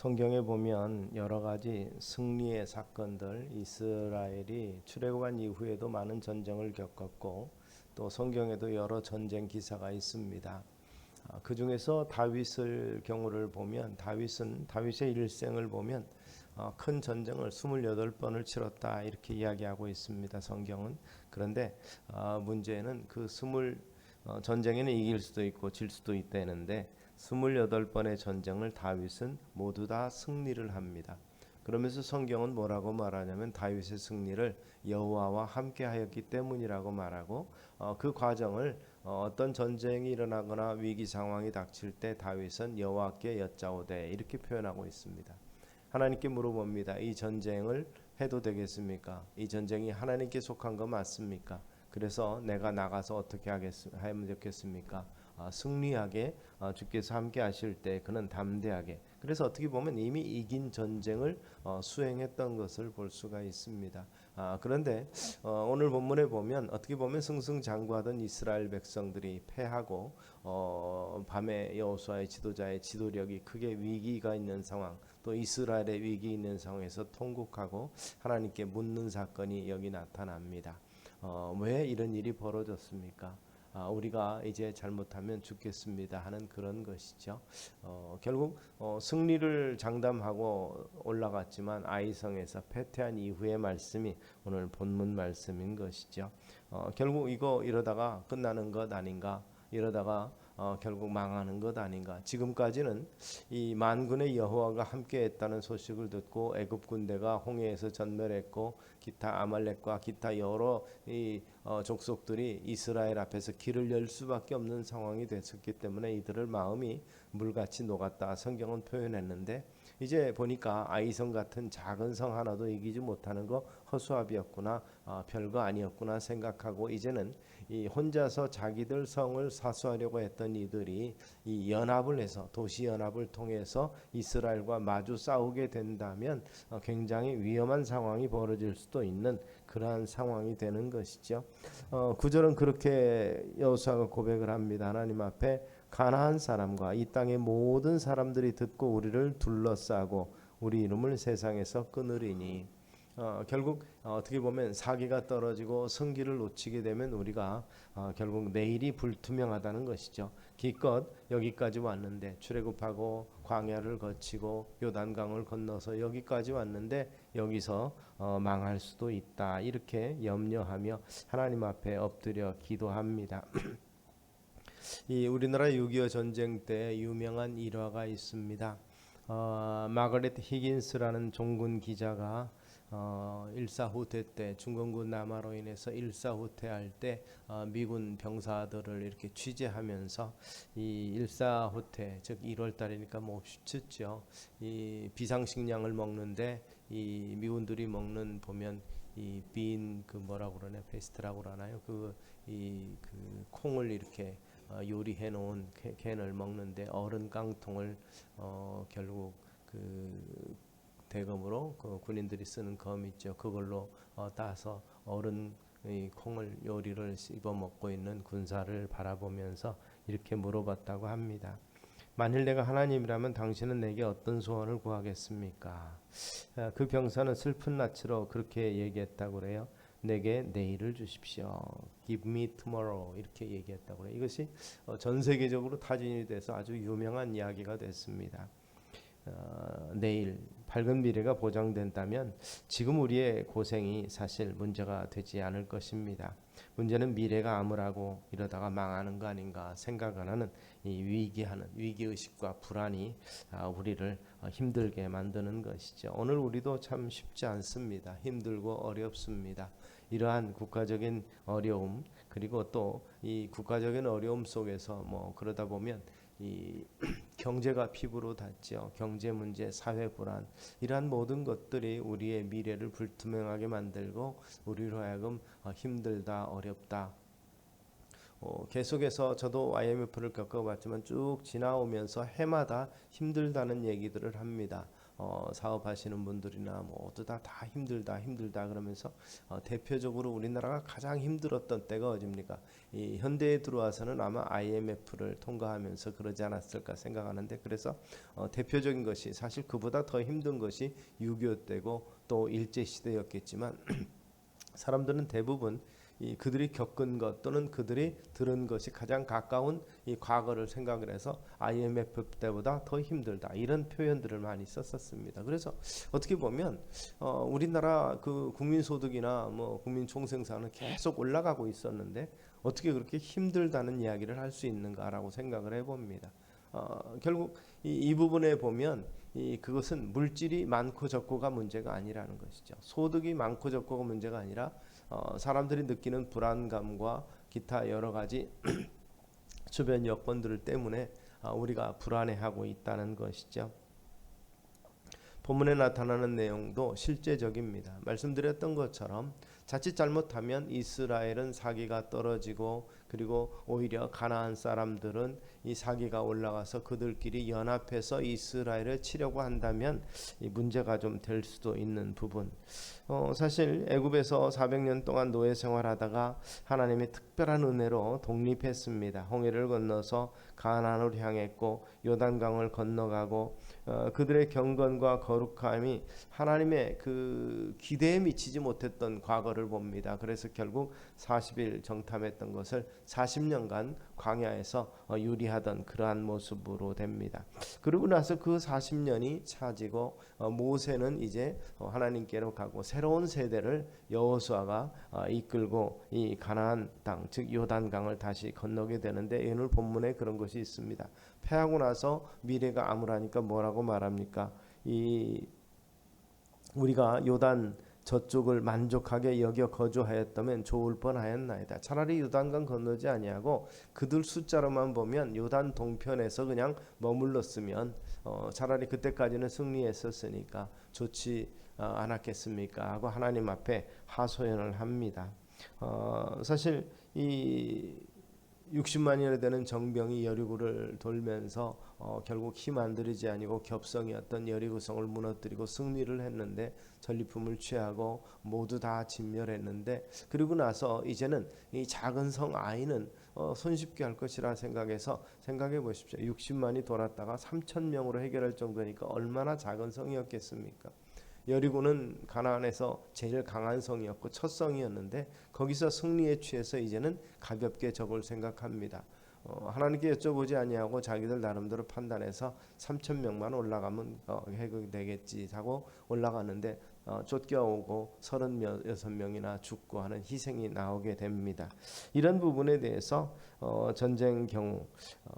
성경에 보면 여러 가지 승리의 사건들, 이스라엘이 출애굽한 이후에도 많은 전쟁을 겪었고 또 성경에도 여러 전쟁 기사가 있습니다. 그 중에서 다윗의 경우를 보면 다윗의 일생을 보면 큰 전쟁을 28번을 치렀다 이렇게 이야기하고 있습니다. 성경은. 그런데 문제는 그 전쟁에는 이길 수도 있고 질 수도 있다는데 28번의 전쟁을 다윗은 모두 다 승리를 합니다. 그러면서 성경은 뭐라고 말하냐면 다윗의 승리를 여호와와 함께 하였기 때문이라고 말하고 그 과정을 어떤 전쟁이 일어나거나 위기 상황이 닥칠 때 다윗은 여호와께 여짜오되 이렇게 표현하고 있습니다. 하나님께 물어봅니다. 이 전쟁을 해도 되겠습니까? 이 전쟁이 하나님께 속한 거 맞습니까? 그래서 내가 나가서 어떻게 하면 좋겠습니까? 승리하게 주께서 함께 하실 때 그는 담대하게, 그래서 어떻게 보면 이미 이긴 전쟁을 수행했던 것을 볼 수가 있습니다. 그런데 오늘 본문에 보면 어떻게 보면 승승장구하던 이스라엘 백성들이 패하고 밤에 여호수아의 지도자의 지도력이 크게 위기가 있는 상황, 또 이스라엘의 위기 있는 상황에서 통곡하고 하나님께 묻는 사건이 여기 나타납니다. 왜 이런 일이 벌어졌습니까? 우리가 이제 잘못하면 죽겠습니다 하는 그런 것이죠. 결국 승리를 장담하고 올라갔지만 아이성에서 패퇴한 이후의 말씀이 오늘 본문 말씀인 것이죠. 결국 이러다가 끝나는 것 아닌가, 이러다가 결국 망하는 것 아닌가. 지금까지는 이 만군의 여호와가 함께했다는 소식을 듣고 애굽 군대가 홍해에서 전멸했고 기타 아말렉과 기타 여러 족속들이 이스라엘 앞에서 길을 열 수밖에 없는 상황이 됐었기 때문에 이들의 마음이 물같이 녹았다 성경은 표현했는데, 이제 보니까 아이성 같은 작은 성 하나도 이기지 못하는 거 허수아비였구나, 별거 아니었구나 생각하고 이제는 이 혼자서 자기들 성을 사수하려고 했던 이들이 이 연합을 해서 도시 연합을 통해서 이스라엘과 마주 싸우게 된다면 굉장히 위험한 상황이 벌어질 수도 있는 그러한 상황이 되는 것이죠. 9절은 그렇게 여호수아가 고백을 합니다. 하나님 앞에 가나안 사람과 이 땅의 모든 사람들이 듣고 우리를 둘러싸고 우리 이름을 세상에서 끊으리니, 결국 어떻게 보면 사기가 떨어지고 성기를 놓치게 되면 우리가 결국 내일이 불투명하다는 것이죠. 기껏 여기까지 왔는데 출애굽하고 광야를 거치고 요단강을 건너서 여기까지 왔는데 여기서 망할 수도 있다 이렇게 염려하며 하나님 앞에 엎드려 기도합니다. 이 우리나라 6.25 전쟁 때 유명한 일화가 있습니다. 마거렛 히긴스라는 종군 기자가 일사후퇴 때 중공군 남하로 인해서 일사후퇴할 때 미군 병사들을 이렇게 취재하면서 이 일사후퇴, 즉 1월 달이니까 뭐 춥죠. 이 비상식량을 먹는데 이 미군들이 먹는 보면 이 빈 그 뭐라고 그러냐, 페스트라고 그러나요? 그 콩을 이렇게 요리해 놓은 캔을 먹는데 얼음 깡통을 결국 그 대검으로 그 군인들이 쓰는 검 있죠. 그걸로 따서 얼은 이 콩을 요리를 씹어 먹고 있는 군사를 바라보면서 이렇게 물어봤다고 합니다. 만일 내가 하나님이라면 당신은 내게 어떤 소원을 구하겠습니까? 그 병사는 슬픈 낯으로 그렇게 얘기했다고 그래요. 내게 내일을 주십시오. Give me tomorrow 이렇게 얘기했다고 그래요. 이것이 전 세계적으로 타진이 돼서 아주 유명한 이야기가 됐습니다. 내일 밝은 미래가 보장된다면 지금 우리의 고생이 사실 문제가 되지 않을 것입니다. 문제는 미래가 암울하고 이러다가 망하는 거 아닌가 생각을 하는 이 위기의식과 불안이 우리를 힘들게 만드는 것이죠. 오늘 우리도 참 쉽지 않습니다. 힘들고 어렵습니다. 이러한 국가적인 어려움, 그리고 또 이 국가적인 어려움 속에서 그러다 보면 이 경제가 피부로 닿죠. 경제 문제, 사회 불안, 이러한 모든 것들이 우리의 미래를 불투명하게 만들고 우리로 하여금 힘들다, 어렵다. 계속해서 저도 IMF를 겪어봤지만 쭉 지나오면서 해마다 힘들다는 얘기들을 합니다. 사업하시는 분들이나 모두 다 힘들다 그러면서 대표적으로 우리나라가 가장 힘들었던 때가 어디입니까? 이 현대에 들어와서는 아마 IMF를 통과하면서 그러지 않았을까 생각하는데, 그래서 대표적인 것이, 사실 그보다 더 힘든 것이 6.25 때고 또 일제 시대였겠지만 사람들은 대부분 그들이 겪은 것 또는 그들이 들은 것이 가장 가까운 이 과거를 생각을 해서 IMF 때보다 더 힘들다, 이런 표현들을 많이 썼었습니다. 그래서 어떻게 보면 우리나라 그 국민소득이나 국민총생산은 계속 올라가고 있었는데 어떻게 그렇게 힘들다는 이야기를 할 수 있는가라고 생각을 해봅니다. 결국 이 부분에 보면 그것은 물질이 많고 적고가 문제가 아니라는 것이죠. 소득이 많고 적고가 문제가 아니라 사람들이 느끼는 불안감과 기타 여러 가지 주변 여건들 때문에 우리가 불안해하고 있다는 것이죠. 본문에 나타나는 내용도 실제적입니다. 말씀드렸던 것처럼 자칫 잘못하면 이스라엘은 사기가 떨어지고, 그리고 오히려 가나안 사람들은 이 사기가 올라가서 그들끼리 연합해서 이스라엘을 치려고 한다면 이 문제가 좀 될 수도 있는 부분. 사실 애굽에서 400년 동안 노예 생활하다가 하나님의 특별한 은혜로 독립했습니다. 홍해를 건너서 가나안으로 향했고 요단강을 건너가고 그들의 경건과 거룩함이 하나님의 그 기대에 미치지 못했던 과거를 봅니다. 그래서 결국 40일 정탐했던 것을 40년간 광야에서 유리하던 그러한 모습으로 됩니다. 그러고 나서 그 40년이 차지고 모세는 이제 하나님께로 가고 새로운 세대를 여호수아가 이끌고 이 가나안 땅, 즉 요단강을 다시 건너게 되는데, 오늘 본문에 그런 것이 있습니다. 패하고 나서 미래가 암울하니까 뭐라고 말합니까? 우리가 요단 저쪽을 만족하게 여겨 거주하였다면 좋을 뻔하였나이다. 차라리 요단강 건너지 아니하고 그들 숫자로만 보면 요단 동편에서 그냥 머물렀으면 차라리 그때까지는 승리했었으니까 좋지 않았겠습니까? 하고 하나님 앞에 하소연을 합니다. 사실 이 60만이나 되는 정병이 여리고를 돌면서 결국 힘 안 들이지 아니고 겹성이었던 여리고성을 무너뜨리고 승리를 했는데, 전리품을 취하고 모두 다 진멸했는데, 그리고 나서 이제는 이 작은 성 아이는 손쉽게 할 것이라 생각해서, 생각해 보십시오. 60만이 돌았다가 3,000명으로 해결할 정도니까 얼마나 작은 성이었겠습니까? 여리고는 가나안에서 제일 강한 성이었고 첫 성이었는데 거기서 승리에 취해서 이제는 가볍게 적을 생각합니다. 하나님께 여쭤보지 아니하고 자기들 나름대로 판단해서 3,000명만 올라가면 해결되겠지 하고 올라가는데 쫓겨오고 36명이나 죽고 하는 희생이 나오게 됩니다. 이런 부분에 대해서 전쟁 경우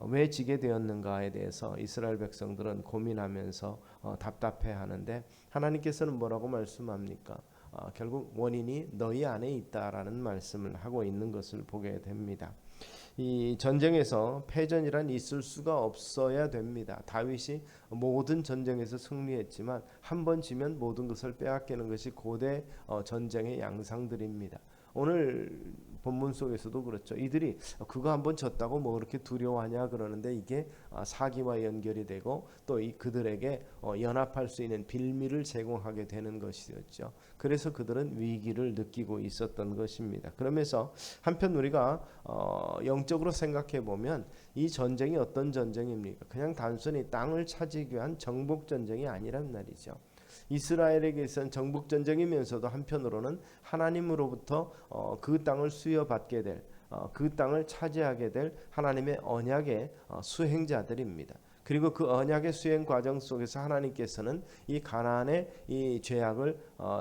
왜 지게 되었는가에 대해서 이스라엘 백성들은 고민하면서 답답해하는데, 하나님께서는 뭐라고 말씀합니까? 결국 원인이 너희 안에 있다라는 말씀을 하고 있는 것을 보게 됩니다. 이 전쟁에서 패전이란 있을 수가 없어야 됩니다. 다윗이 모든 전쟁에서 승리했지만 한 번 지면 모든 것을 빼앗기는 것이 고대 전쟁의 양상들입니다. 오늘 본문 속에서도 그렇죠. 이들이 그거 한번 졌다고 뭐 그렇게 두려워하냐 그러는데, 이게 사기와 연결이 되고 또 그들에게 연합할 수 있는 빌미를 제공하게 되는 것이었죠. 그래서 그들은 위기를 느끼고 있었던 것입니다. 그러면서 한편 우리가 영적으로 생각해 보면 이 전쟁이 어떤 전쟁입니까? 그냥 단순히 땅을 차지하기 위한 정복 전쟁이 아니란 말이죠. 이스라엘에게 있어서는 정복 전쟁이면서도 한편으로는 하나님으로부터 그 땅을 수여받게 될, 그 땅을 차지하게 될 하나님의 언약의 수행자들입니다. 그리고 그 언약의 수행 과정 속에서 하나님께서는 이 가나안의 이 죄악을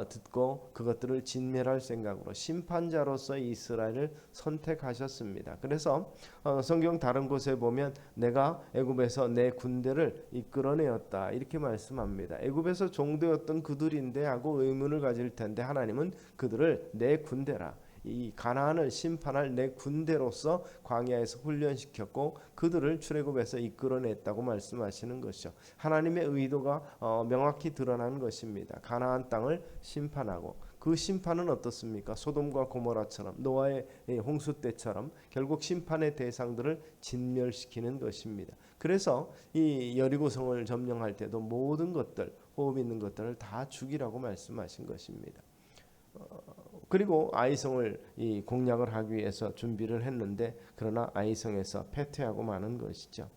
듣고 그것들을 진멸할 생각으로 심판자로서 이스라엘을 선택하셨습니다. 그래서 성경 다른 곳에 보면 내가 애굽에서 내 군대를 이끌어내었다 이렇게 말씀합니다. 애굽에서 종되었던 그들인데 하고 의문을 가질 텐데, 하나님은 그들을 내 군대라, 이 가나안을 심판할 내 군대로서 광야에서 훈련시켰고 그들을 출애굽에서 이끌어냈다고 말씀하시는 것이죠. 하나님의 의도가 명확히 드러난 것입니다. 가나안 땅을 심판하고, 그 심판은 어떻습니까? 소돔과 고모라처럼, 노아의 홍수 때처럼 결국 심판의 대상들을 진멸시키는 것입니다. 그래서 이 여리고성을 점령할 때도 모든 것들 호흡 있는 것들을 다 죽이라고 말씀하신 것입니다. 그리고 아이성을 이 공략을 하기 위해서 준비를 했는데 그러나 아이성에서 패퇴하고 마는 것이죠.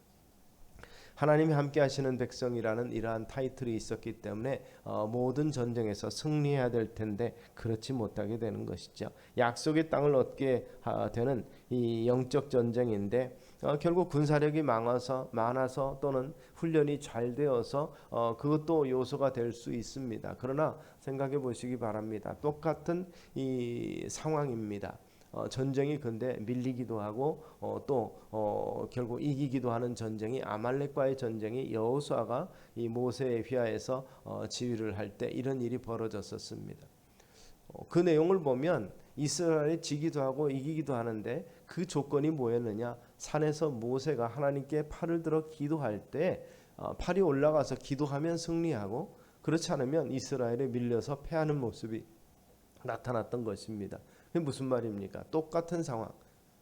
하나님이 함께 하시는 백성이라는 이러한 타이틀이 있었기 때문에 모든 전쟁에서 승리해야 될 텐데 그렇지 못하게 되는 것이죠. 약속의 땅을 얻게 되는 이 영적 전쟁인데 결국 군사력이 많아서 또는 훈련이 잘 되어서 그것도 요소가 될 수 있습니다. 그러나 생각해 보시기 바랍니다. 똑같은 이 상황입니다. 전쟁이 근데 밀리기도 하고 또 결국 이기기도 하는 전쟁이 아말렉과의 전쟁이 여호수아가 이 모세에 휘하해서 지휘를 할 때 이런 일이 벌어졌었습니다. 그 내용을 보면 이스라엘이 지기도 하고 이기기도 하는데 그 조건이 뭐였느냐? 산에서 모세가 하나님께 팔을 들어 기도할 때 팔이 올라가서 기도하면 승리하고 그렇지 않으면 이스라엘에 밀려서 패하는 모습이 나타났던 것입니다. 그게 무슨 말입니까? 똑같은 상황,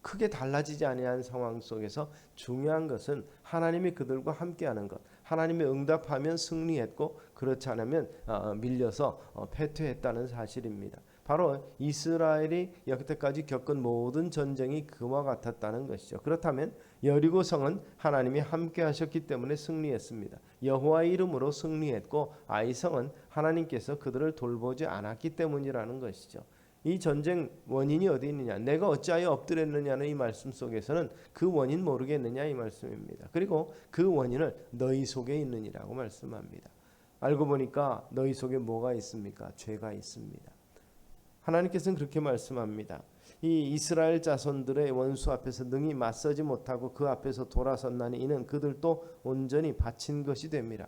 크게 달라지지 아니한 상황 속에서 중요한 것은 하나님이 그들과 함께하는 것. 하나님이 응답하면 승리했고 그렇지 않으면 밀려서 패퇴했다는 사실입니다. 바로 이스라엘이 여태까지 겪은 모든 전쟁이 그와 같았다는 것이죠. 그렇다면 여리고성은 하나님이 함께 하셨기 때문에 승리했습니다. 여호와의 이름으로 승리했고 아이성은 하나님께서 그들을 돌보지 않았기 때문이라는 것이죠. 이 전쟁 원인이 어디 있느냐? 내가 어찌하여 엎드렸느냐는 이 말씀 속에서는 그 원인 모르겠느냐 이 말씀입니다. 그리고 그 원인을 너희 속에 있느니라고 말씀합니다. 알고 보니까 너희 속에 뭐가 있습니까? 죄가 있습니다. 하나님께서는 그렇게 말씀합니다. 이 이스라엘 자손들의 원수 앞에서 능히 맞서지 못하고 그 앞에서 돌아섰나니 이는 그들도 온전히 바친 것이 됩니다.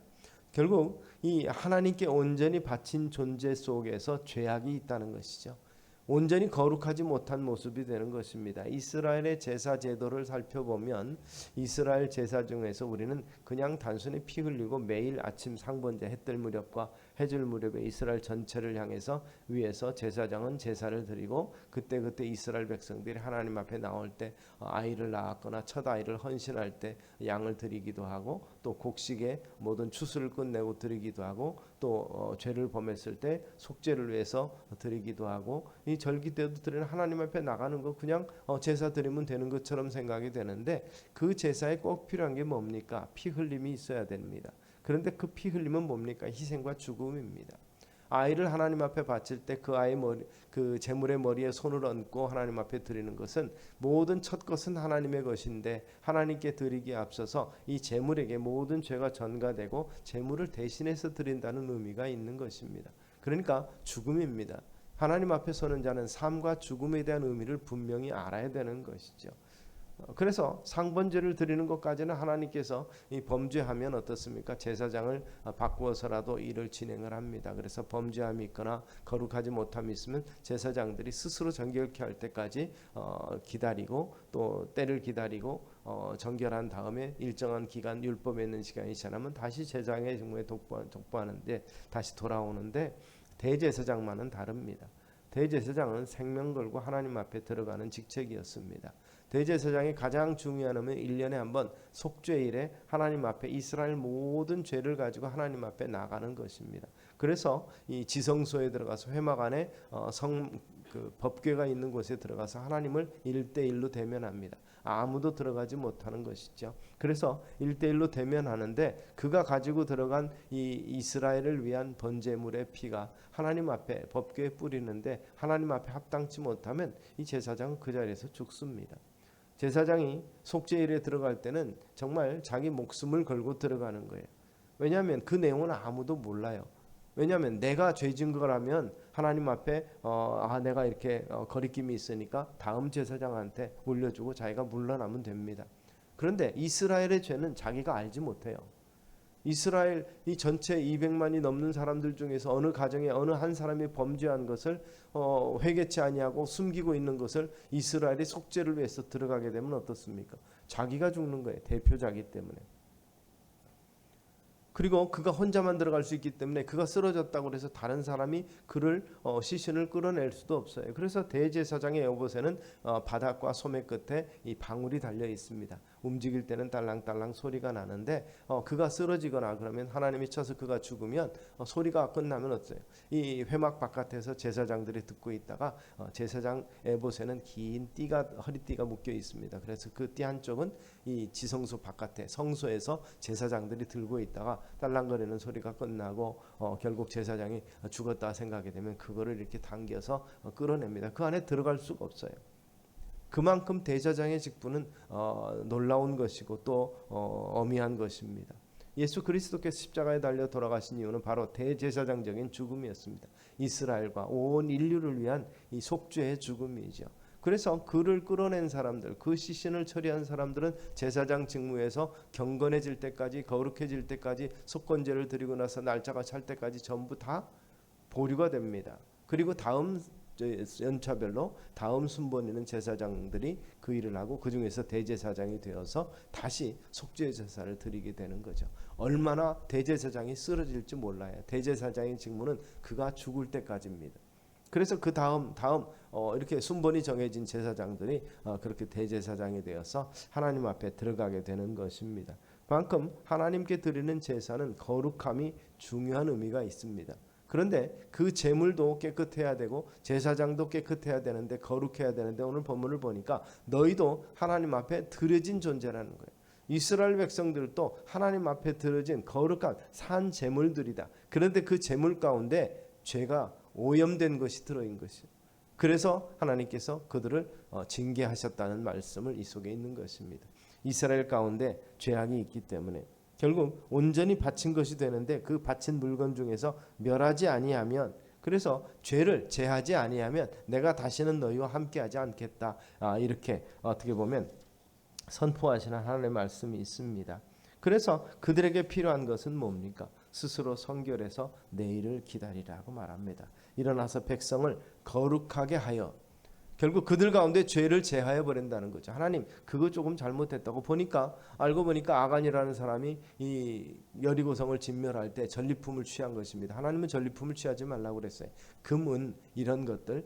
결국 이 하나님께 온전히 바친 존재 속에서 죄악이 있다는 것이죠. 온전히 거룩하지 못한 모습이 되는 것입니다. 이스라엘의 제사 제도를 살펴보면 이스라엘 제사 중에서 우리는 그냥 단순히 피 흘리고 매일 아침 상번제 해뜰 무렵과 해질 무렵에 이스라엘 전체를 향해서 위에서 제사장은 제사를 드리고 그때 이스라엘 백성들이 하나님 앞에 나올 때 아이를 낳았거나 첫 아이를 헌신할 때 양을 드리기도 하고 또 곡식에 모든 추수를 끝내고 드리기도 하고 또 죄를 범했을 때 속죄를 위해서 드리기도 하고 이 절기 때도 드리는 하나님 앞에 나가는 거 그냥 제사 드리면 되는 것처럼 생각이 되는데 그 제사에 꼭 필요한 게 뭡니까? 피 흘림이 있어야 됩니다. 그런데 그 피 흘림은 뭡니까? 희생과 죽음입니다. 아이를 하나님 앞에 바칠 때 그 아이 그 제물의 머리에 손을 얹고 하나님 앞에 드리는 것은 모든 첫 것은 하나님의 것인데 하나님께 드리기에 앞서서 이 제물에게 모든 죄가 전가되고 제물을 대신해서 드린다는 의미가 있는 것입니다. 그러니까 죽음입니다. 하나님 앞에 서는 자는 삶과 죽음에 대한 의미를 분명히 알아야 되는 것이죠. 그래서 상번제를 드리는 것까지는 하나님께서 이 범죄하면 어떻습니까? 제사장을 바꾸어서라도 일을 진행을 합니다. 그래서 범죄함이 있거나 거룩하지 못함이 있으면 제사장들이 스스로 정결케 할 때까지 기다리고 또 때를 기다리고 정결한 다음에 일정한 기간 율법에 있는 시간이 지나면 다시 제사장의 직무에 독보하는데 다시 돌아오는데 대제사장만은 다릅니다. 대제사장은 생명 걸고 하나님 앞에 들어가는 직책이었습니다. 대제사장이 가장 중요한 의미는 1년에 한 번 속죄일에 하나님 앞에 이스라엘 모든 죄를 가지고 하나님 앞에 나가는 것입니다. 그래서 이 지성소에 들어가서 회막 안에 그 법궤가 있는 곳에 들어가서 하나님을 1대1로 대면합니다. 아무도 들어가지 못하는 것이죠. 그래서 1대1로 대면하는데 그가 가지고 들어간 이 이스라엘을 위한 번제물의 피가 하나님 앞에 법궤에 뿌리는데 하나님 앞에 합당치 못하면 이 제사장은 그 자리에서 죽습니다. 제사장이 속죄일에 들어갈 때는 정말 자기 목숨을 걸고 들어가는 거예요. 왜냐하면 그 내용은 아무도 몰라요. 왜냐하면 내가 죄 지은 거라면 하나님 앞에 내가 이렇게 거리낌이 있으니까 다음 제사장한테 올려주고 자기가 물러나면 됩니다. 그런데 이스라엘의 죄는 자기가 알지 못해요. 이스라엘 이 전체 200만이 넘는 사람들 중에서 어느 가정에 어느 한 사람이 범죄한 것을 회개치 아니하고 숨기고 있는 것을 이스라엘이 속죄를 위해서 들어가게 되면 어떻습니까? 자기가 죽는 거예요. 대표자기 때문에. 그리고 그가 혼자만 들어갈 수 있기 때문에 그가 쓰러졌다고 해서 다른 사람이 그를 시신을 끌어낼 수도 없어요. 그래서 대제사장의 에봇에는 바닥과 소매 끝에 이 방울이 달려 있습니다. 움직일 때는 딸랑딸랑 소리가 나는데 그가 쓰러지거나 그러면 하나님이 쳐서 그가 죽으면 소리가 끝나면 어때요? 이 회막 바깥에서 제사장들이 듣고 있다가 제사장 에봇에는 긴 띠가 허리띠가 묶여 있습니다. 그래서 그 띠 한쪽은 이 지성소 바깥에 성소에서 제사장들이 들고 있다가 딸랑거리는 소리가 끝나고 결국 제사장이 죽었다 생각이 되면 그거를 이렇게 당겨서 끌어냅니다. 그 안에 들어갈 수가 없어요. 그만큼 대제사장의 직분은 놀라운 것이고 또 어미한 것입니다. 예수 그리스도께서 십자가에 달려 돌아가신 이유는 바로 대제사장적인 죽음이었습니다. 이스라엘과 온 인류를 위한 이 속죄의 죽음이죠. 그래서 그를 끌어낸 사람들, 그 시신을 처리한 사람들은 제사장 직무에서 경건해질 때까지, 거룩해질 때까지, 속건제를 드리고 나서 날짜가 찰 때까지 전부 다 보류가 됩니다. 그리고 다음 연차별로 다음 순번에는 제사장들이 그 일을 하고 그 중에서 대제사장이 되어서 다시 속죄 제사를 드리게 되는 거죠. 얼마나 대제사장이 쓰러질지 몰라요. 대제사장의 직무는 그가 죽을 때까지입니다. 그래서 그 다음 이렇게 순번이 정해진 제사장들이 그렇게 대제사장이 되어서 하나님 앞에 들어가게 되는 것입니다. 그만큼 하나님께 드리는 제사는 거룩함이 중요한 의미가 있습니다. 그런데 그 제물도 깨끗해야 되고 제사장도 깨끗해야 되는데 거룩해야 되는데 오늘 본문을 보니까 너희도 하나님 앞에 드려진 존재라는 거예요. 이스라엘 백성들도 하나님 앞에 드려진 거룩한 산 제물들이다. 그런데 그 제물 가운데 죄가 오염된 것이 들어있는 것이에요. 그래서 하나님께서 그들을 징계하셨다는 말씀을 이 속에 있는 것입니다. 이스라엘 가운데 죄악이 있기 때문에 결국 온전히 바친 것이 되는데 그 바친 물건 중에서 멸하지 아니하면, 그래서 죄를 제하지 아니하면 내가 다시는 너희와 함께하지 않겠다. 이렇게 어떻게 보면 선포하시는 하나님의 말씀이 있습니다. 그래서 그들에게 필요한 것은 뭡니까? 스스로 성결해서 내일을 기다리라고 말합니다. 일어나서 백성을 거룩하게 하여, 결국 그들 가운데 죄를 제하여 버린다는 거죠. 하나님 그거 조금 잘못했다고 보니까 알고 보니까 아간이라는 사람이 이 여리고성을 진멸할 때 전리품을 취한 것입니다. 하나님은 전리품을 취하지 말라고 그랬어요. 금은 이런 것들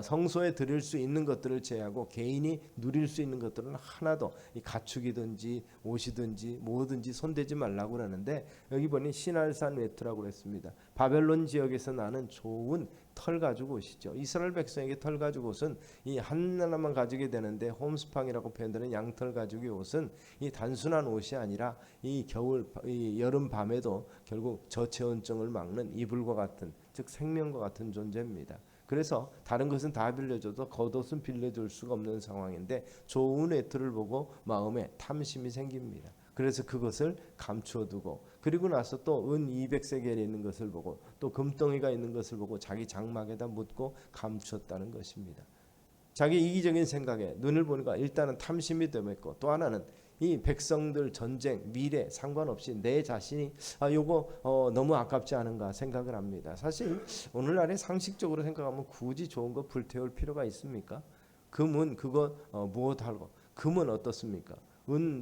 성소에 드릴 수 있는 것들을 제하고 개인이 누릴 수 있는 것들은 하나도 이 가축이든지 옷이든지 뭐든지 손대지 말라고 그러는데 여기 보니 시날산 외투라고 그랬습니다. 바벨론 지역에서 나는 좋은 털 가죽 옷이죠. 이스라엘 백성에게 털 가죽 옷은 이 하나만 가지게 되는데 홈스팡이라고 표현되는 양털 가죽의 옷은 이 단순한 옷이 아니라 이 겨울 이 여름 밤에도 결국 저체온증을 막는 이불과 같은, 즉 생명과 같은 존재입니다. 그래서 다른 것은 다 빌려줘도 겉옷은 빌려줄 수가 없는 상황인데 좋은 외투를 보고 마음에 탐심이 생깁니다. 그래서 그것을 감추어두고 그리고 나서 또 은 200세겔에 있는 것을 보고 또 금덩이가 있는 것을 보고 자기 장막에다 묻고 감추었다는 것입니다. 자기 이기적인 생각에 눈을 보니까 일단은 탐심이 덤했고 또 하나는 이 백성들 전쟁 미래 상관없이 내 자신이 요거 너무 아깝지 않은가 생각을 합니다. 사실 오늘날에 상식적으로 생각하면 굳이 좋은 거 불태울 필요가 있습니까? 금은 그거 무엇하고 금은 어떻습니까?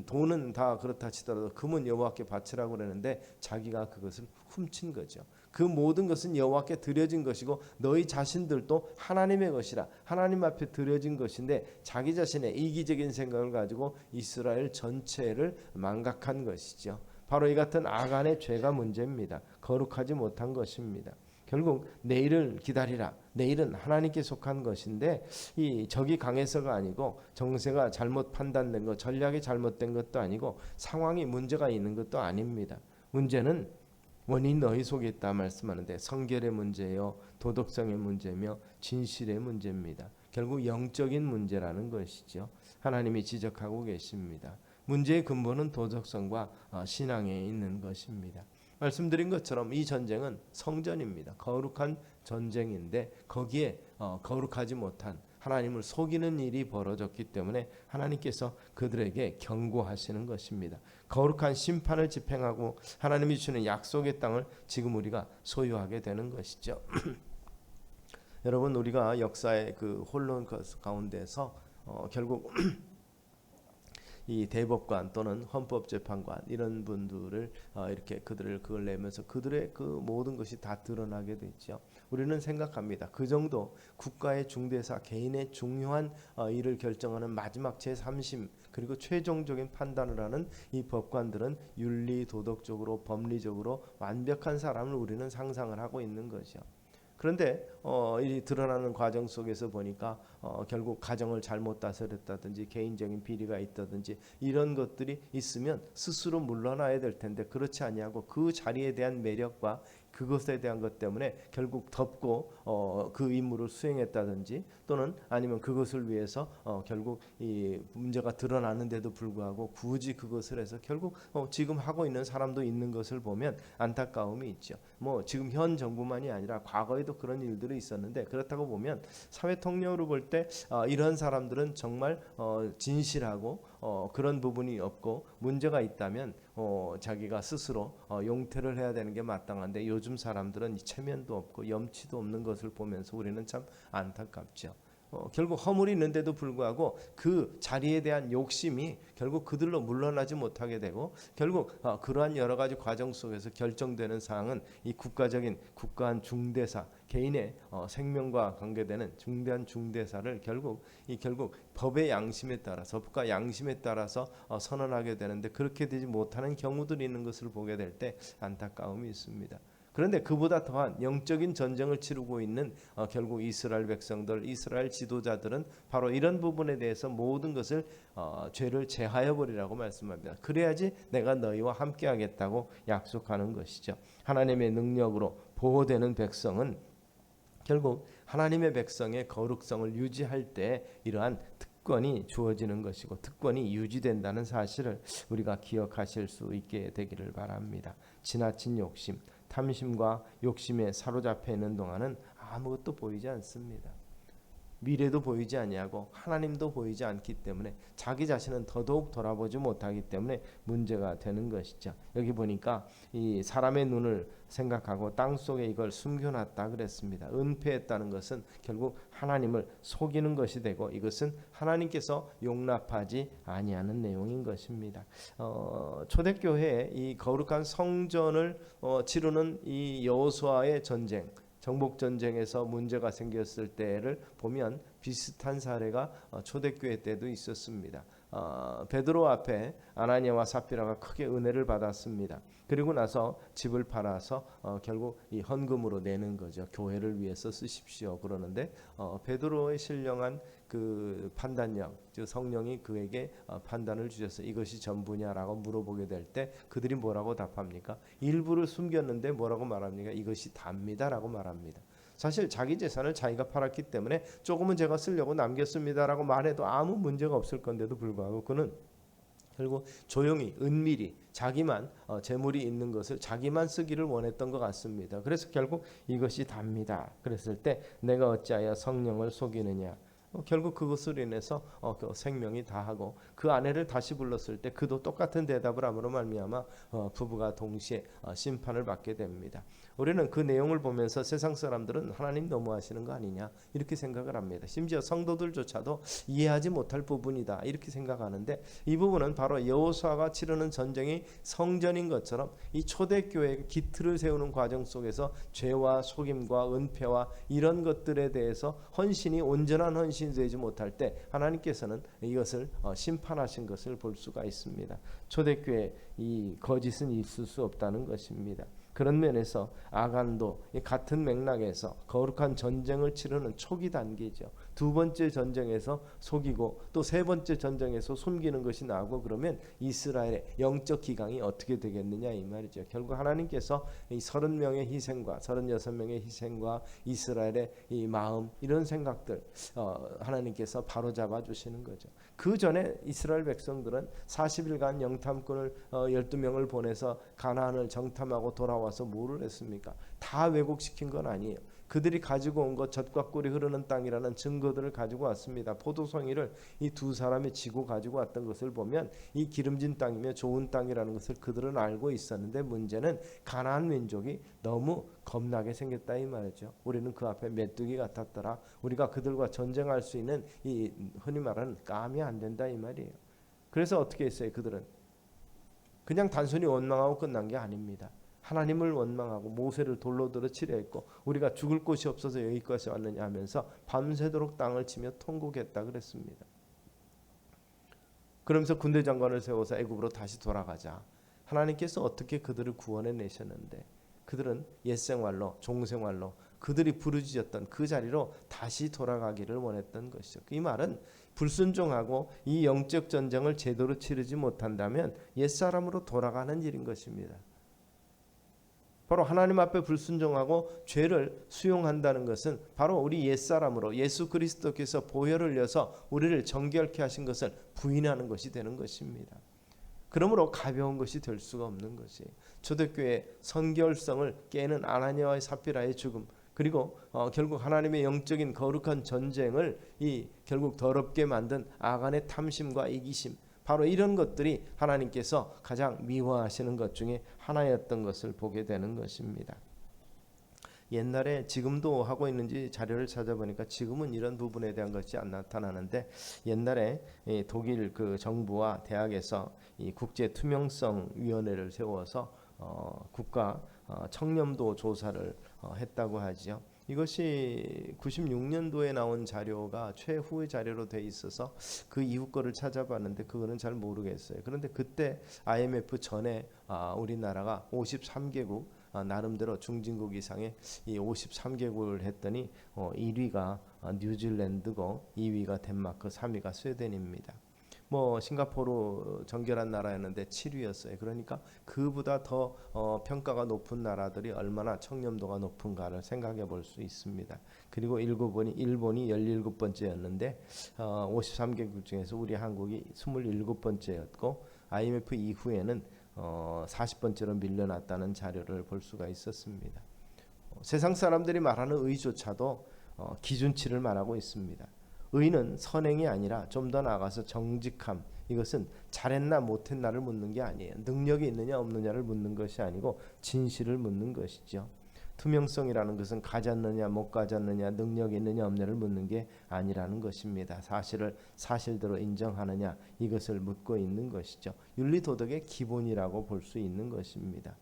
돈은 다 그렇다 치더라도 금은 여호와께 바치라고 그러는데 자기가 그것을 훔친 거죠. 그 모든 것은 여호와께 드려진 것이고 너희 자신들도 하나님의 것이라 하나님 앞에 드려진 것인데 자기 자신의 이기적인 생각을 가지고 이스라엘 전체를 망각한 것이죠. 바로 이 같은 아간의 죄가 문제입니다. 거룩하지 못한 것입니다. 결국 내일을 기다리라. 내일은 하나님께 속한 것인데 이 적이 강해서가 아니고 정세가 잘못 판단된 것, 전략이 잘못된 것도 아니고 상황이 문제가 있는 것도 아닙니다. 문제는 원인 너희 속에 있다 말씀하는데 성결의 문제요, 도덕성의 문제며 진실의 문제입니다. 결국 영적인 문제라는 것이죠. 하나님이 지적하고 계십니다. 문제의 근본은 도덕성과 신앙에 있는 것입니다. 말씀드린 것처럼 이 전쟁은 성전입니다. 거룩한 전쟁인데 거기에 거룩하지 못한 하나님을 속이는 일이 벌어졌기 때문에 하나님께서 그들에게 경고하시는 것입니다. 거룩한 심판을 집행하고 하나님이 주는 약속의 땅을 지금 우리가 소유하게 되는 것이죠. 여러분 우리가 역사의 그 혼론 가운데서 결국 이 대법관 또는 헌법재판관 이런 분들을 이렇게 그들을 그걸 내면서 그들의 그 모든 것이 다 드러나게 됐죠. 우리는 생각합니다. 그 정도 국가의 중대사, 개인의 중요한 일을 결정하는 마지막 제3심 그리고 최종적인 판단을 하는 이 법관들은 윤리, 도덕적으로, 법리적으로 완벽한 사람을 우리는 상상을 하고 있는 거죠. 그런데 이 드러나는 과정 속에서 보니까 결국 가정을 잘못 다스렸다든지 개인적인 비리가 있다든지 이런 것들이 있으면 스스로 물러나야 될 텐데 그렇지 아니하고 그 자리에 대한 매력과 그것에 대한 것 때문에 결국 덮고 그 임무를 수행했다든지 또는 아니면 그것을 위해서 결국 이 문제가 드러나는데도 불구하고 굳이 그것을 해서 결국 지금 하고 있는 사람도 있는 것을 보면 안타까움이 있죠. 뭐 지금 현 정부만이 아니라 과거에도 그런 일들이 있었는데 그렇다고 보면 사회 통념으로 볼 때 이런 사람들은 정말 진실하고 그런 부분이 없고 문제가 있다면 자기가 스스로 용퇴를 해야 되는 게 마땅한데 요즘 사람들은 체면도 없고 염치도 없는 것을 보면서 우리는 참 안타깝죠. 결국 허물이 있는데도 불구하고 그 자리에 대한 욕심이 결국 그들로 물러나지 못하게 되고 결국 그러한 여러 가지 과정 속에서 결정되는 사항은 이 국가한 중대사 개인의 생명과 관계되는 중대한 중대사를 결국 법의 양심에 따라서 법과 양심에 따라서 선언하게 되는데 그렇게 되지 못하는 경우들이 있는 것을 보게 될 때 안타까움이 있습니다. 그런데 그보다 더한 영적인 전쟁을 치르고 있는 결국 이스라엘 백성들, 이스라엘 지도자들은 바로 이런 부분에 대해서 모든 것을 죄를 제하여 버리라고 말씀합니다. 그래야지 내가 너희와 함께하겠다고 약속하는 것이죠. 하나님의 능력으로 보호되는 백성은 결국 하나님의 백성의 거룩성을 유지할 때 이러한 특권이 주어지는 것이고 특권이 유지된다는 사실을 우리가 기억하실 수 있게 되기를 바랍니다. 지나친 욕심, 탐심과 욕심에 사로잡혀 있는 동안은 아무것도 보이지 않습니다. 미래도 보이지 아니하고 하나님도 보이지 않기 때문에 자기 자신은 더더욱 돌아보지 못하기 때문에 문제가 되는 것이죠. 여기 보니까 이 사람의 눈을 생각하고 땅 속에 이걸 숨겨놨다 그랬습니다. 은폐했다는 것은 결국 하나님을 속이는 것이 되고 이것은 하나님께서 용납하지 아니하는 내용인 것입니다. 초대교회의 이 거룩한 성전을 치르는 이 여호수아의 전쟁 정복 전쟁에서 문제가 생겼을 때를 보면 비슷한 사례가 초대교회 때도 있었습니다. 베드로 앞에 아나니아와 삽비라가 크게 은혜를 받았습니다. 그리고 나서 집을 팔아서 결국 이 헌금으로 내는 거죠. 교회를 위해서 쓰십시오. 그러는데 베드로의 신령한 그 판단력, 즉 성령이 그에게 판단을 주셔서 이것이 전부냐라고 물어보게 될 때 그들이 뭐라고 답합니까? 일부를 숨겼는데 뭐라고 말합니까? 이것이 답니다라고 말합니다. 사실 자기 재산을 자기가 팔았기 때문에 조금은 제가 쓰려고 남겼습니다라고 말해도 아무 문제가 없을 건데도 불구하고 그는 결국 조용히 은밀히 자기만 재물이 있는 것을 자기만 쓰기를 원했던 것 같습니다. 그래서 결국 이것이 답니다. 그랬을 때 내가 어찌하여 성령을 속이느냐. 결국 그것으로 인해서 그 생명이 다하고 그 아내를 다시 불렀을 때 그도 똑같은 대답을 함으로 말미암아 부부가 동시에 심판을 받게 됩니다. 우리는 그 내용을 보면서 세상 사람들은 하나님 너무하시는 거 아니냐 이렇게 생각을 합니다. 심지어 성도들조차도 이해하지 못할 부분이다 이렇게 생각하는데 이 부분은 바로 여호수아가 치르는 전쟁이 성전인 것처럼 이 초대교회의 기틀을 세우는 과정 속에서 죄와 속임과 은폐와 이런 것들에 대해서 헌신이 온전한 헌신이 되지 못할 때 하나님께서는 이것을 심판하신 것을 볼 수가 있습니다. 초대교회 이 거짓은 있을 수 없다는 것입니다. 그런 면에서 아간도 같은 맥락에서 거룩한 전쟁을 치르는 초기 단계죠. 두 번째 전쟁에서 속이고 또 세 번째 전쟁에서 숨기는 것이 나오고 그러면 이스라엘의 영적 기강이 어떻게 되겠느냐 이 말이죠. 결국 하나님께서 이 30명의 희생과 36명의 희생과 이스라엘의 이 마음 이런 생각들 하나님께서 바로잡아 주시는 거죠. 그 전에 이스라엘 백성들은 40일간 영탐꾼을 12명을 보내서 가나안을 정탐하고 돌아와서 뭐를 했습니까? 다 왜곡시킨 건 아니에요. 그들이 가지고 온 것 젖과 꿀이 흐르는 땅이라는 증거들을 가지고 왔습니다. 포도송이를 이 두 사람이 지고 가지고 왔던 것을 보면 이 기름진 땅이며 좋은 땅이라는 것을 그들은 알고 있었는데 문제는 가나안 민족이 너무 겁나게 생겼다 이 말이죠. 우리는 그 앞에 메뚜기 같았더라. 우리가 그들과 전쟁할 수 있는 이 흔히 말하는 깜이 안 된다 이 말이에요. 그래서 어떻게 했어요? 그들은 그냥 단순히 원망하고 끝난 게 아닙니다. 하나님을 원망하고 모세를 돌로 들어 치려 했고 우리가 죽을 곳이 없어서 여기까지 왔느냐 하면서 밤새도록 땅을 치며 통곡했다 그랬습니다. 그러면서 군대 장관을 세워서 애굽으로 다시 돌아가자. 하나님께서 어떻게 그들을 구원해 내셨는데 그들은 옛생활로 종생활로 그들이 부르짖었던 그 자리로 다시 돌아가기를 원했던 것이죠. 이 말은 불순종하고 이 영적 전쟁을 제대로 치르지 못한다면 옛사람으로 돌아가는 일인 것입니다. 바로 하나님 앞에 불순종하고 죄를 수용한다는 것은 바로 우리 옛사람으로 예수 그리스도께서 보혈을 흘려서 우리를 정결케 하신 것을 부인하는 것이 되는 것입니다. 그러므로 가벼운 것이 될 수가 없는 것이 초대교회 선결성을 깨는 아나니아와 삽비라의 죽음 그리고 결국 하나님의 영적인 거룩한 전쟁을 결국 더럽게 만든 아간의 탐심과 이기심 바로 이런 것들이 하나님께서 가장 미워하시는 것 중에 하나였던 것을 보게 되는 것입니다. 옛날에 지금도 하고 있는지 자료를 찾아보니까 지금은 이런 부분에 대한 것이 안 나타나는데 옛날에 독일 그 정부와 대학에서 이 국제 투명성 위원회를 세워서 국가 청렴도 조사를 했다고 하죠. 이것이 96년도에 나온 자료가 최후의 자료로 돼 있어서 그 이후 거를 찾아봤는데 그거는 잘 모르겠어요. 그런데 그때 IMF 전에 우리나라가 53개국 나름대로 중진국 이상의 이 53개국을 했더니 1위가 뉴질랜드고 2위가 덴마크, 3위가 스웨덴입니다. 싱가포르 정결한 나라였는데 7위였어요. 그러니까 그보다 더 평가가 높은 나라들이 얼마나 청렴도가 높은가를 생각해 볼 수 있습니다. 그리고 일본이 17번째였는데 53개국 중에서 우리 한국이 27번째였고 IMF 이후에는 40번째로 밀려났다는 자료를 볼 수가 있었습니다. 세상 사람들이 말하는 의조차도 기준치를 말하고 있습니다. 의는 선행이 아니라 좀 더 나아가서 정직함 이것은 잘했나 못했나를 묻는 게 아니에요. 능력이 있느냐 없느냐를 묻는 것이 아니고 진실을 묻는 것이죠. 투명성이라는 것은 가졌느냐 못 가졌느냐 능력이 있느냐 없느냐를 묻는 게 아니라는 것입니다. 사실을 사실대로 인정하느냐 이것을 묻고 있는 것이죠. 윤리도덕의 기본이라고 볼 수 있는 것입니다.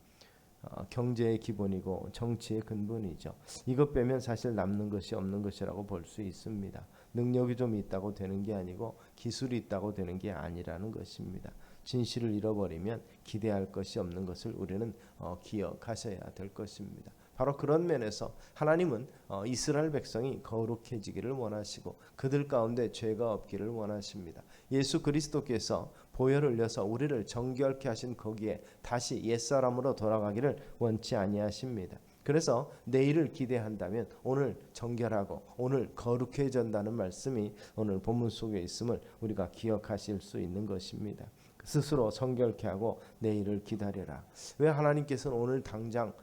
경제의 기본이고 정치의 근본이죠. 이것 빼면 사실 남는 것이 없는 것이라고 볼 수 있습니다. 능력이 좀 있다고 되는 게 아니고 기술이 있다고 되는 게 아니라는 것입니다. 진실을 잃어버리면 기대할 것이 없는 것을 우리는 기억하셔야 될 것입니다. 바로 그런 면에서 하나님은 이스라엘 백성이 거룩해지기를 원하시고 그들 가운데 죄가 없기를 원하십니다. 예수 그리스도께서 보혈을 흘려서 우리를 정결케 하신 거기에 다시 옛사람으로 돌아가기를 원치 아니하십니다. 그래서 내일을 기대한다면 오늘 정결하고 오늘 거룩해진다는 말씀이 오늘 본문 속에 있음을 우리가 기억하실 수 있는 것입니다. 스스로 성결케 하고 내일을 기다려라. 왜 하나님께서는 오늘 당장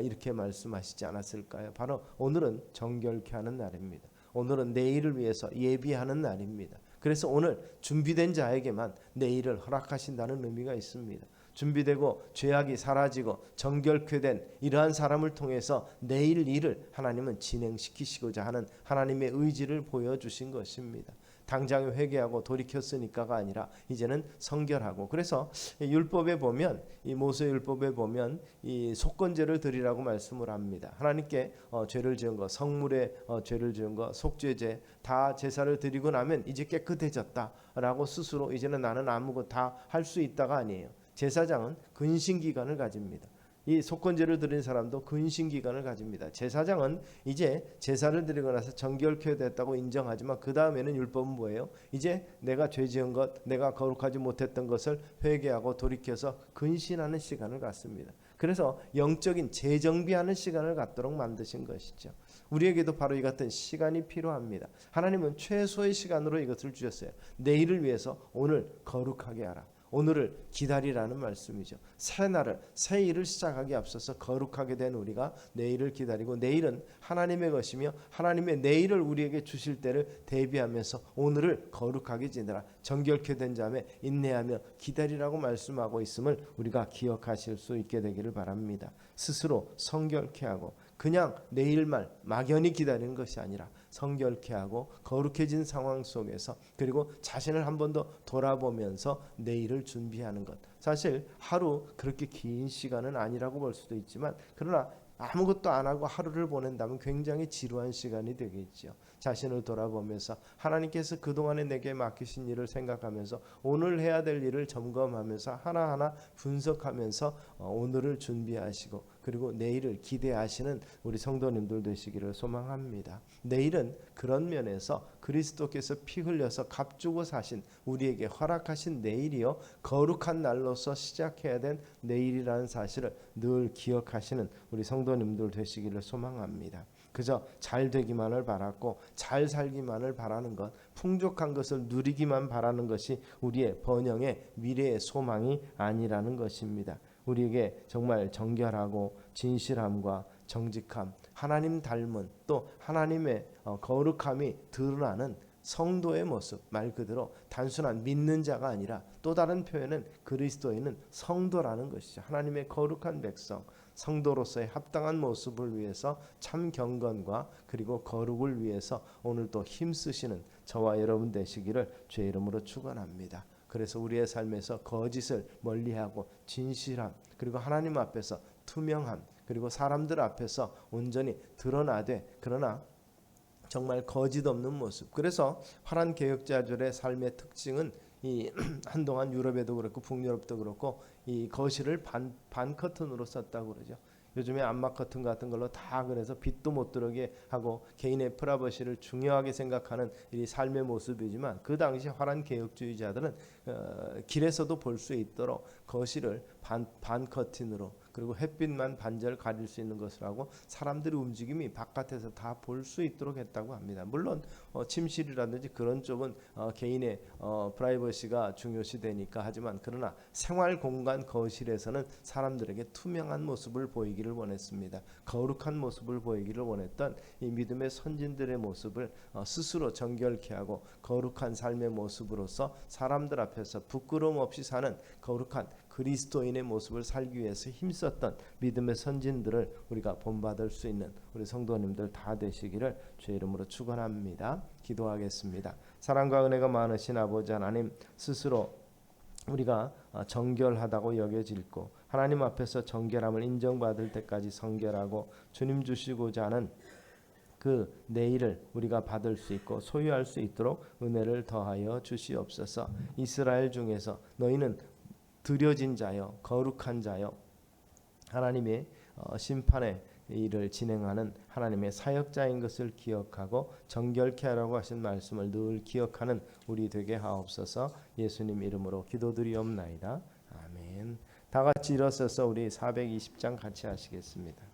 이렇게 말씀하시지 않았을까요? 바로 오늘은 정결케 하는 날입니다. 오늘은 내일을 위해서 예비하는 날입니다. 그래서 오늘 준비된 자에게만 내일을 허락하신다는 의미가 있습니다. 준비되고 죄악이 사라지고 정결케 된 이러한 사람을 통해서 내일 일을 하나님은 진행시키시고자 하는 하나님의 의지를 보여주신 것입니다. 당장에 회개하고 돌이켰으니까가 아니라 이제는 성결하고 그래서 율법에 보면 이 모세 율법에 보면 이 속건제를 드리라고 말씀을 합니다. 하나님께 죄를 지은 거 성물에 죄를 지은 거 속죄제 다 제사를 드리고 나면 이제 깨끗해졌다라고 스스로 이제는 나는 아무것도 다 할 수 있다가 아니에요. 제사장은 근신 기간을 가집니다. 이 속건제를 드린 사람도 근신 기간을 가집니다. 제사장은 이제 제사를 드리고 나서 정결케 됐다고 인정하지만 그 다음에는 율법은 뭐예요? 이제 내가 죄 지은 것, 내가 거룩하지 못했던 것을 회개하고 돌이켜서 근신하는 시간을 갖습니다. 그래서 영적인 재정비하는 시간을 갖도록 만드신 것이죠. 우리에게도 바로 이 같은 시간이 필요합니다. 하나님은 최소의 시간으로 이것을 주셨어요. 내일을 위해서 오늘 거룩하게 하라. 오늘을 기다리라는 말씀이죠. 새 날을 새 일을 시작하기 앞서서 거룩하게 된 우리가 내일을 기다리고 내일은 하나님의 것이며 하나님의 내일을 우리에게 주실 때를 대비하면서 오늘을 거룩하게 지내라. 정결케 된 자매 인내하며 기다리라고 말씀하고 있음을 우리가 기억하실 수 있게 되기를 바랍니다. 스스로 성결케 하고 그냥 내일만 막연히 기다리는 것이 아니라 성결케 하고 거룩해진 상황 속에서 그리고 자신을 한 번 더 돌아보면서 내일을 준비하는 것. 사실 하루 그렇게 긴 시간은 아니라고 볼 수도 있지만 그러나 아무것도 안 하고 하루를 보낸다면 굉장히 지루한 시간이 되겠죠. 자신을 돌아보면서 하나님께서 그동안에 내게 맡기신 일을 생각하면서 오늘 해야 될 일을 점검하면서 하나하나 분석하면서 오늘을 준비하시고 그리고 내일을 기대하시는 우리 성도님들 되시기를 소망합니다. 내일은 그런 면에서 그리스도께서 피 흘려서 값주고 사신 우리에게 허락하신 내일이요 거룩한 날로서 시작해야 된 내일이라는 사실을 늘 기억하시는 우리 성도님들 되시기를 소망합니다. 그저 잘 되기만을 바랐고 잘 살기만을 바라는 것, 풍족한 것을 누리기만 바라는 것이 우리의 번영의 미래의 소망이 아니라는 것입니다. 우리에게 정말 정결하고 진실함과 정직함, 하나님 닮은 또 하나님의 거룩함이 드러나는 성도의 모습, 말 그대로 단순한 믿는 자가 아니라 또 다른 표현은 그리스도인은 성도라는 것이죠. 하나님의 거룩한 백성, 성도로서의 합당한 모습을 위해서 참 경건과 그리고 거룩을 위해서 오늘도 힘쓰시는 저와 여러분 되시기를 주의 이름으로 축원합니다. 그래서 우리의 삶에서 거짓을 멀리하고 진실함 그리고 하나님 앞에서 투명함 그리고 사람들 앞에서 온전히 드러나되 그러나 정말 거짓 없는 모습. 그래서 화란 개혁자들의 삶의 특징은 이 한동안 유럽에도 그렇고 북유럽도 그렇고 이 거실을 반 커튼으로 썼다고 그러죠. 요즘에 암막 커튼 같은 걸로 다 그래서 빛도 못 들어오게 하고 개인의 프라이버시를 중요하게 생각하는 이 삶의 모습이지만 그 당시 화란 개혁주의자들은 길에서도 볼 수 있도록 거실을 반 커튼으로 그리고 햇빛만 반절 가릴 수 있는 것을 하고 사람들의 움직임이 바깥에서 다 볼 수 있도록 했다고 합니다. 물론 침실이라든지 그런 쪽은 개인의 프라이버시가 중요시되니까 하지만 그러나 생활 공간 거실에서는 사람들에게 투명한 모습을 보이기를 원했습니다. 거룩한 모습을 보이기를 원했던 이 믿음의 선진들의 모습을 스스로 정결케 하고 거룩한 삶의 모습으로서 사람들 앞에서 부끄러움 없이 사는 거룩한 그리스도인의 모습을 살기 위해서 힘썼던 믿음의 선진들을 우리가 본받을 수 있는 우리 성도님들 다 되시기를 주의 이름으로 축원합니다. 기도하겠습니다. 사랑과 은혜가 많으신 아버지 하나님, 스스로 우리가 정결하다고 여겨질고 하나님 앞에서 정결함을 인정받을 때까지 성결하고 주님 주시고자 하는 그 내일을 우리가 받을 수 있고 소유할 수 있도록 은혜를 더하여 주시옵소서. 이스라엘 중에서 너희는 드려진 자여 거룩한 자여 하나님의 심판의 일을 진행하는 하나님의 사역자인 것을 기억하고 정결케 하라고 하신 말씀을 늘 기억하는 우리 되게 하옵소서. 예수님 이름으로 기도드리옵나이다. 아멘. 다 같이 일어서서 우리 420장 같이 하시겠습니다.